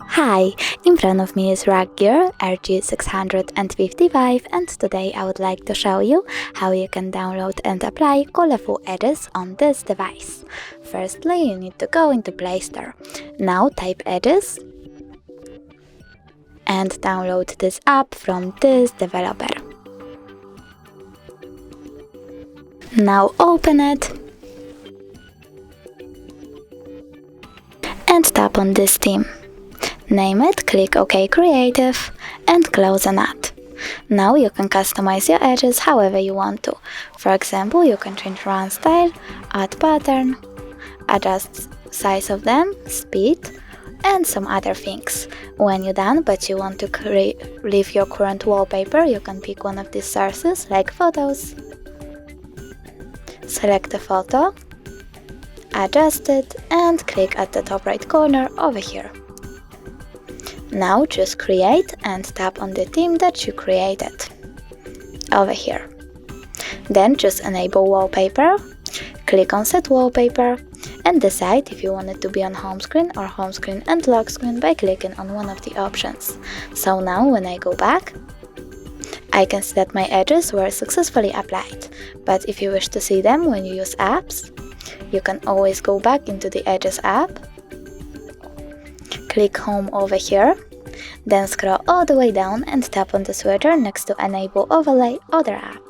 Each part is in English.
Hi, in front of me is RUGGEAR RG655 and today I would like to show you how you can download and apply colorful edges on this device. Firstly, you need to go into Play Store. Now type edges and download this app from this developer. Now open it and tap on this theme. Name it, click OK Creative and close on that. Now you can customize your edges however you want to. For example, you can change run style, add pattern, adjust size of them, speed, and some other things. When you're done but you want to leave your current wallpaper, you can pick one of these sources like photos. Select the photo, adjust it and click at the top right corner over here. Now just create and tap on the theme that you created over here. Then just enable wallpaper, click on set wallpaper and decide if you want it to be on home screen or home screen and lock screen by clicking on one of the options. So now when I go back, I can see that my edges were successfully applied. But if you wish to see them when you use apps, you can always go back into the Edges app, click Home over here, then scroll all the way down and tap on the switcher next to Enable Overlay Other App.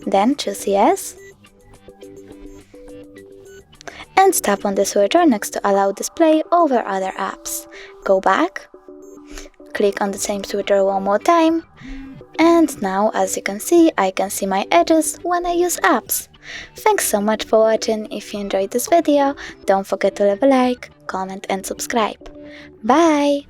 Then choose Yes and tap on the switcher next to Allow Display over Other Apps. Go back, click on the same switcher one more time, and now as you can see, I can see my edges when I use apps. Thanks so much for watching. If you enjoyed this video, don't forget to leave a like, comment and subscribe. Bye!